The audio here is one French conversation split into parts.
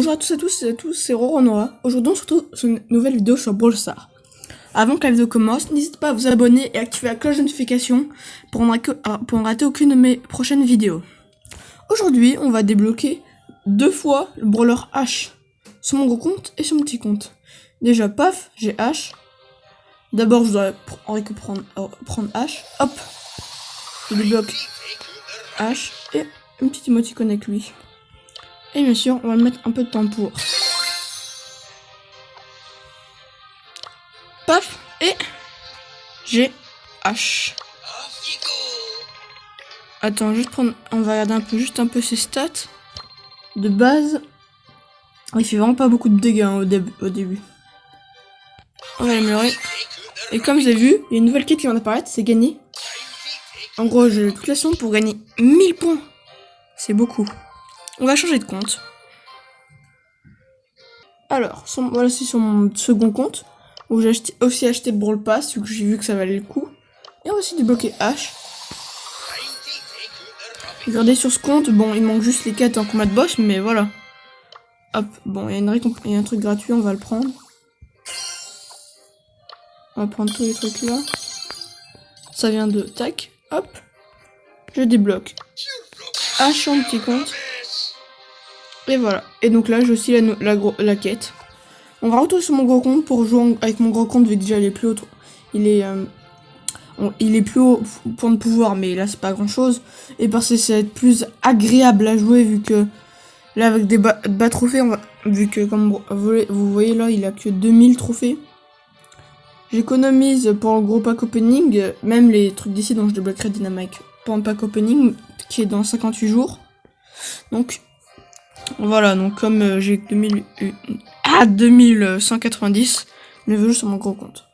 Bonjour à tous et à tous, c'est Roronoa. Aujourd'hui on se retrouve sur une nouvelle vidéo sur Brawl Stars. Avant que la vidéo commence, n'hésitez pas à vous abonner et activer la cloche de notification pour ne rater aucune de mes prochaines vidéos. Aujourd'hui, on va débloquer 2 fois le brawler H sur mon gros compte et sur mon petit compte. Déjà, paf, j'ai H. D'abord, je dois prendre H. Hop, je débloque H et une petite émoticône avec lui. Et bien sûr, on va mettre un peu de temps pour. Paf, et j'ai H. Attends, on va regarder juste un peu ses stats. De base, il fait vraiment pas beaucoup de dégâts au début. On va l'améliorer. Et comme vous avez vu, il y a une nouvelle quête qui vient d'apparaître, c'est gagner. En gros, j'ai toute la somme pour gagner 1000 points. C'est beaucoup. On va changer de compte. Alors, voilà, c'est sur mon second compte, où j'ai aussi acheté Brawl Pass, vu que j'ai vu que ça valait le coup. Et on va aussi débloquer H. Regardez sur ce compte, bon, il manque juste les quêtes en combat de boss, mais voilà. Hop, bon, il y a un truc gratuit, on va le prendre. On va prendre tous les trucs là. Ça vient de tac, hop. Je débloque H en petit compte. Et voilà. Et donc là, j'ai aussi la quête. On va retourner sur mon gros compte pour jouer avec mon gros compte, vu que déjà il est plus haut. Il est plus haut point de pouvoir, mais là c'est pas grand chose. Et parce que ça va être plus agréable à jouer, vu que là avec des bas trophées, vu que comme vous voyez là, il a que 2000 trophées. J'économise pour le gros pack opening, même les trucs d'ici dont je débloquerai Dynamite pour un pack opening qui est dans 58 jours. Donc voilà, donc comme j'ai 2190, je veux juste sur mon gros compte.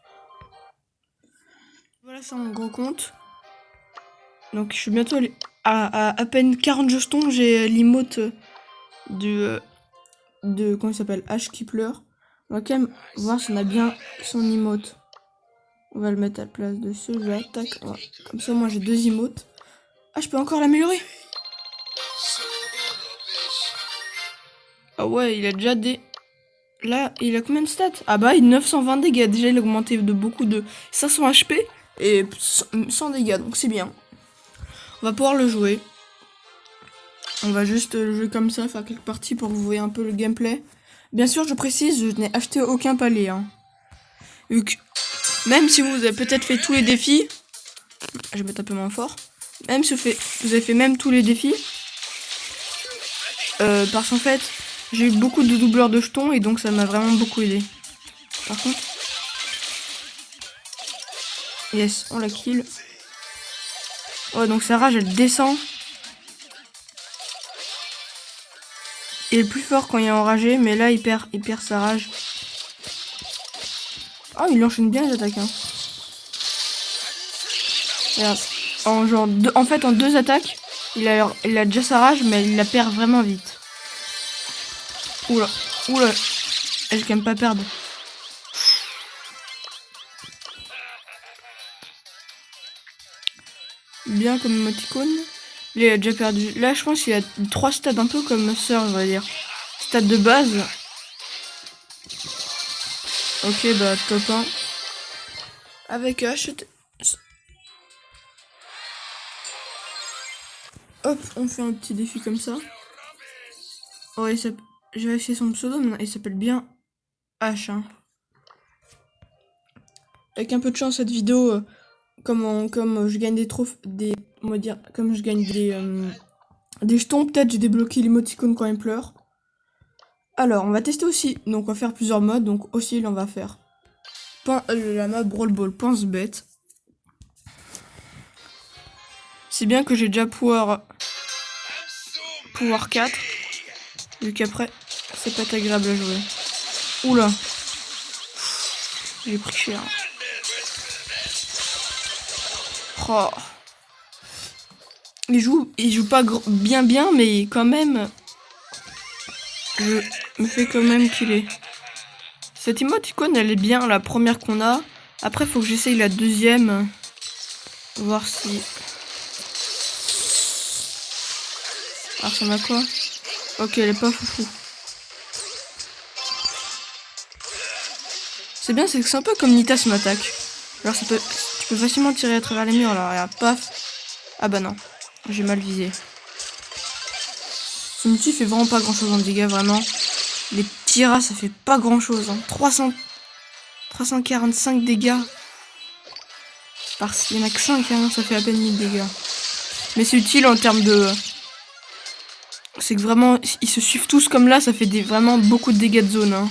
Voilà, c'est mon gros compte. Donc je suis bientôt à peine 40 jetons, j'ai l'emote de comment il s'appelle, H qui pleure. On va quand même voir si on a bien son emote. On va le mettre à la place de celui-là, tac. Voilà. Comme ça, moi j'ai 2 emotes. Ah, je peux encore l'améliorer. Ah ouais, il a déjà des... Là, il a combien de stats? Ah bah, il a 920 dégâts. Déjà, il a augmenté de beaucoup de 500 HP et 100 dégâts, donc c'est bien. On va pouvoir le jouer. On va juste le jouer comme ça, faire quelques parties pour que vous voyez un peu le gameplay. Bien sûr, je précise, je n'ai acheté aucun palier. Hein. Vu que, même si vous avez peut-être fait tous les défis, je vais mettre un peu moins fort. Même si vous avez fait même tous les défis, parce qu'en fait, j'ai eu beaucoup de doubleurs de jetons et donc ça m'a vraiment beaucoup aidé. Par contre, yes, on la kill. Ouais, donc sa rage elle descend. Il est plus fort quand il est enragé, mais là il perd sa rage. Ah, il enchaîne bien les attaques. Hein. Regarde. En fait, en 2 attaques, il a déjà sa rage, mais il la perd vraiment vite. Oula, oula. Elle quand même pas perdre. Bien comme émoticône. Il a déjà perdu. Là, je pense qu'il a 3 stades un peu comme Sœur, on va dire. Stade de base. Ok, bah top 1. Avec H. Hop, on fait un petit défi comme ça. Oh, j'ai vérifié son pseudo, mais il s'appelle bien H. Hein. Avec un peu de chance, cette vidéo, comme je gagne des trophées, on va dire, comme je gagne des jetons, peut-être j'ai débloqué l'émoticône quand il pleure. Alors, on va tester aussi. Donc, on va faire plusieurs modes. Donc, aussi, on va faire la mode Brawl Ball, pense bête. C'est bien que j'ai déjà pouvoir 4. Vu qu'après, c'est pas agréable à jouer. Oula. J'ai pris cher. Oh. Il joue pas bien, mais quand même, je me fais quand même killer. Cette émoticône, elle est bien, la première qu'on a. Après, faut que j'essaye la deuxième. Voir si... Alors, ça m'a quoi? Ok, elle est pas foufou. C'est bien, c'est que c'est un peu comme Nita son attaque. Alors tu peux facilement tirer à travers les murs là, regarde, paf. Ah bah non, j'ai mal visé. Son outil fait vraiment pas grand chose en dégâts, vraiment. Les petits rats, ça fait pas grand chose. Hein. 345 dégâts. Il y en a que 5, hein, ça fait à peine 1000 dégâts. Mais c'est utile en termes de... C'est que vraiment, ils se suivent tous comme là, ça fait vraiment beaucoup de dégâts de zone. Hein.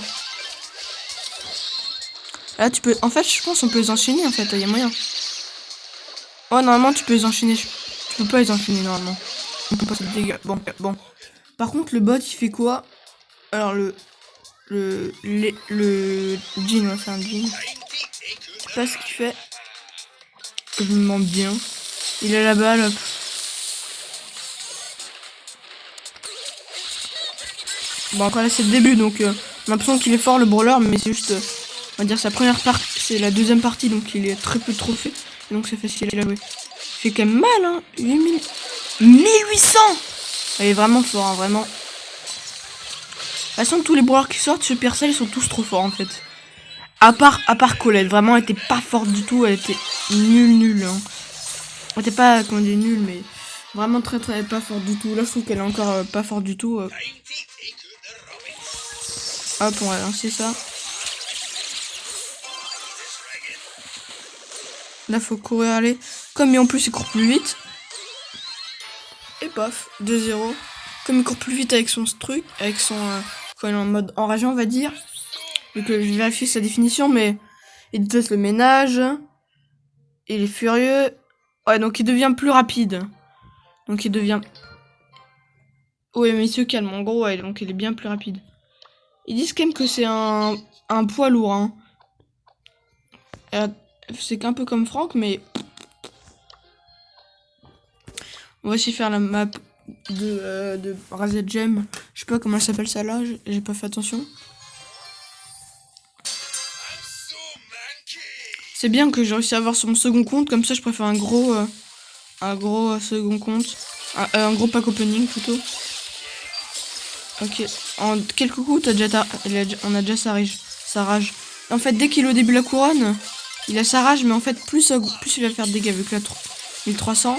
Là, tu peux... En fait, je pense qu'on peut les enchaîner, en fait, il y a moyen. Oh, normalement, tu peux les enchaîner. Tu peux pas les enchaîner, normalement. On peut pas faire de dégâts. Bon. Par contre, le bot, il fait quoi? Alors, le Jean, ouais, c'est un Jean. Je sais pas ce qu'il fait. Je me demande bien. Il a la balle. Bon, encore là, c'est le début, donc on a l'impression qu'il est fort, le brawler, mais c'est juste, on va dire, sa première partie, c'est la deuxième partie, donc il est très peu de trophées, et donc c'est facile à jouer. Il fait quand même mal, hein, 1800. Il est vraiment fort, hein, vraiment. De toute façon, tous les brawlers qui sortent, Supercell, ils sont tous trop forts, en fait. À part Colette, vraiment, elle était pas forte du tout, elle était nulle, hein. Elle était pas, comment dire, nulle, mais vraiment très pas forte du tout. Là, je trouve qu'elle est encore pas forte du tout. Hop, on va lancer ça. Là, faut courir, aller. Comme en plus, il court plus vite. Et paf, 2-0. Comme il court plus vite avec son truc, avec son... quand il est en mode enragé, on va dire. Donc, je vais vérifier sa définition, mais... Il déteste le ménage. Il est furieux. Ouais, donc il devient plus rapide. Donc il devient... Ouais, mais il se calme, en gros, ouais, donc il est bien plus rapide. Ils disent quand même que c'est un poids lourd, hein. C'est qu'un peu comme Franck, mais... On va aussi faire la map de Razed Gem. Je sais pas comment elle s'appelle ça là, j'ai pas fait attention. C'est bien que j'ai réussi à avoir sur mon second compte, comme ça je préfère un gros second compte. Un gros pack opening plutôt. Ok, en quelques coups, on a déjà sa rage. En fait, dès qu'il est au début de la couronne, il a sa rage, mais en fait, plus il va faire de dégâts, vu que là, 1300.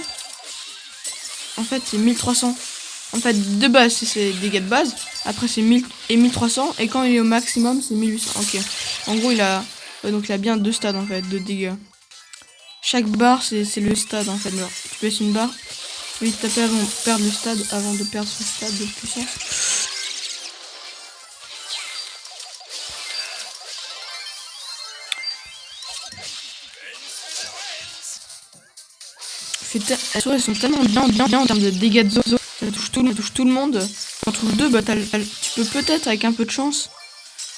En fait, c'est 1300. En fait, de base, c'est dégâts de base. Après, c'est 1000 et 1300. Et quand il est au maximum, c'est 1800. Ok. En gros, il a bien 2 stades, en fait, de dégâts. Chaque barre, c'est le stade, en fait. Alors, tu baisses une barre. Faut vite taper avant de perdre le stade, avant de perdre son stade de puissance. Elles sont tellement bien en termes de dégâts de zone. Ça touche tout le monde. Quand tu touches 2, bah tu peux peut-être, avec un peu de chance,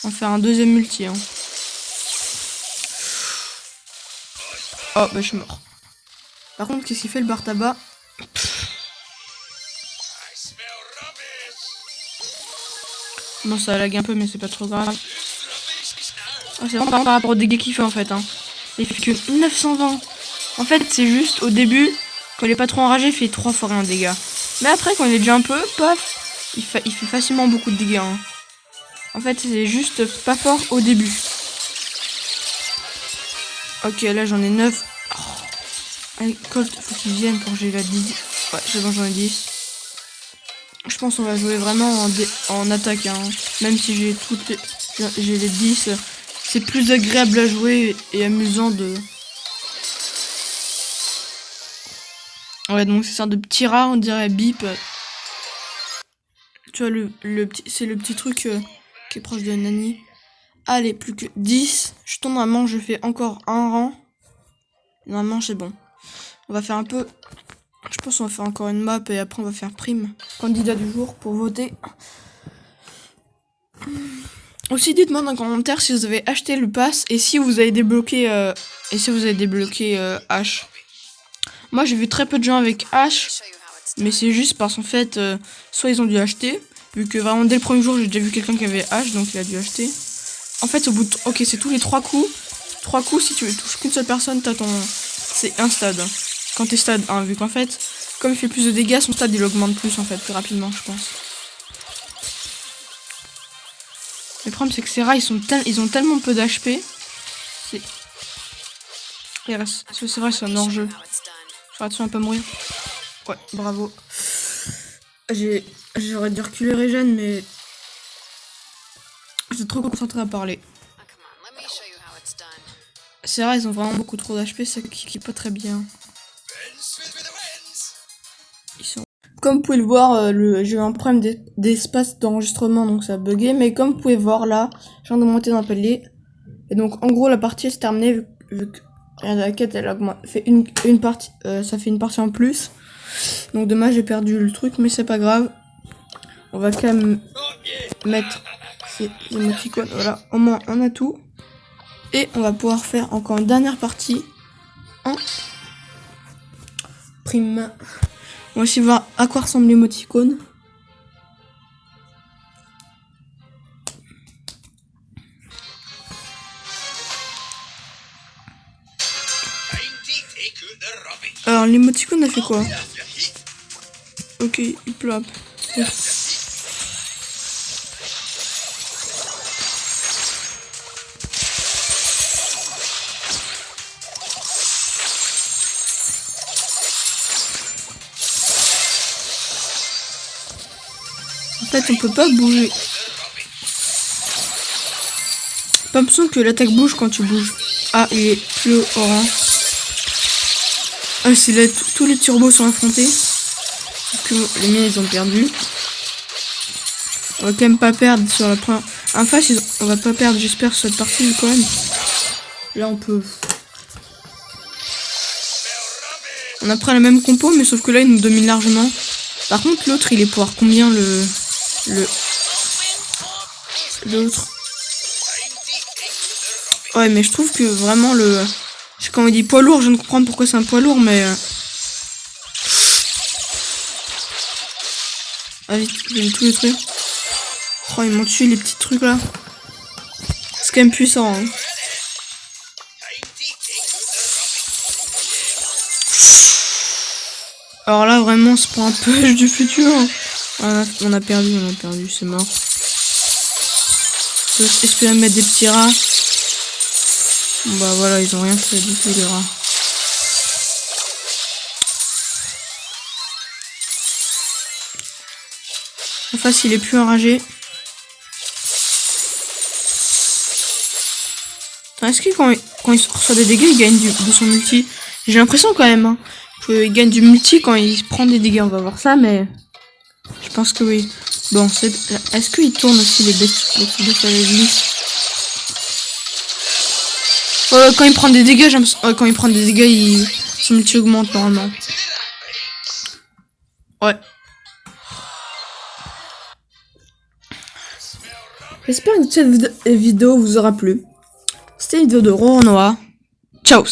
en faire un deuxième multi. Hein. Oh, bah je suis mort. Par contre, qu'est-ce qu'il fait le bar tabac? Bon, ça lag un peu, mais c'est pas trop grave. Oh, c'est vraiment par rapport aux dégâts qu'il fait en fait. Hein. Il fait que 920. En fait, c'est juste au début, quand il est pas trop enragé, il fait 3 fois rien de dégâts. Mais après, quand il est déjà un peu, paf, il fait facilement beaucoup de dégâts. Hein. En fait, c'est juste pas fort au début. Ok, là j'en ai 9. Oh. Allez, Colt, faut qu'il vienne pour que j'ai la 10. Ouais, c'est bon, j'en ai 10. Je pense qu'on va jouer vraiment en attaque. Hein. Même si j'ai les 10. C'est plus agréable à jouer et amusant de... Ouais, donc c'est ça de petits rats, on dirait bip. Tu vois, c'est le petit truc qui est proche de Nani. Allez, plus que 10. Je tombe normalement, je fais encore un rang. Normalement, c'est bon. On va faire un peu... Je pense qu'on va faire encore une map et après on va faire prime. Candidat du jour pour voter. Aussi, dites-moi dans les commentaires si vous avez acheté le pass et si vous avez débloqué H. Moi, j'ai vu très peu de gens avec H, mais c'est juste parce qu'en fait, soit ils ont dû acheter, vu que vraiment dès le premier jour, j'ai déjà vu quelqu'un qui avait H, donc il a dû acheter. En fait, au bout de... Ok, c'est tous les 3 coups. 3 coups, si tu touches qu'une seule personne, t'as ton... C'est un stade. Quand t'es stade 1, vu qu'en fait, comme il fait plus de dégâts, son stade il augmente plus en fait, plus rapidement, je pense. Le problème c'est que ces rats ils ont tellement peu d'HP C'est vrai, c'est un hors-jeu. Faire attention à pas mourir. Ouais, bravo. J'aurais dû reculer Régène, mais j'étais trop concentré à parler. C'est vrai, ils ont vraiment beaucoup trop d'HP, c'est qui est pas très bien. Comme vous pouvez le voir, j'ai eu un problème d'espace d'enregistrement, donc ça a bugué. Mais comme vous pouvez voir là, je viens de monter dans le palier. Et donc en gros la partie est terminée vu que la quête elle fait une partie, ça fait une partie en plus. Donc dommage, j'ai perdu le truc, mais c'est pas grave. On va quand même mettre ces émoticônes. Voilà, au moins on a tout. Et on va pouvoir faire encore une dernière partie en prime. On va aussi voir à quoi ressemble l'émoticône. Alors l'émoticône a fait quoi? Ok, il pleut. En fait, on peut pas bouger. Pas l'impression que l'attaque bouge quand tu bouges. Ah, il est plus orange. Ah, c'est là, tous les turbos sont affrontés. Sauf que les miens, ils ont perdu. On va quand même pas perdre sur la première. En face, on va pas perdre, j'espère, sur cette partie quand même. Là, on peut. On a pris la même compo, mais sauf que là, il nous domine largement. Par contre, l'autre, il est pouvoir combien l'autre. Ouais, mais je trouve que vraiment quand il dit poids lourd, je viens de comprendre pourquoi c'est un poids lourd, mais ah vite, je vais tout détruire. Oh, ils m'ont tué les petits trucs là. C'est quand même puissant. Hein. Alors là, vraiment, c'est pour un peu du futur. On a perdu, c'est mort. Je peux espérer mettre des petits rats. Bah voilà, ils ont rien fait du tout, les rats. En face, il est plus enragé. Est-ce que quand il reçoit des dégâts, il gagne de son multi? J'ai l'impression quand même qu'il gagne du multi quand il prend des dégâts. On va voir ça, mais je pense que oui. Bon, est-ce qu'il tourne aussi les bêtes à l'église? Quand il prend des dégâts, son multi augmente normalement. Ouais. J'espère que cette vidéo vous aura plu. C'était une vidéo de Roronoa. Ciao.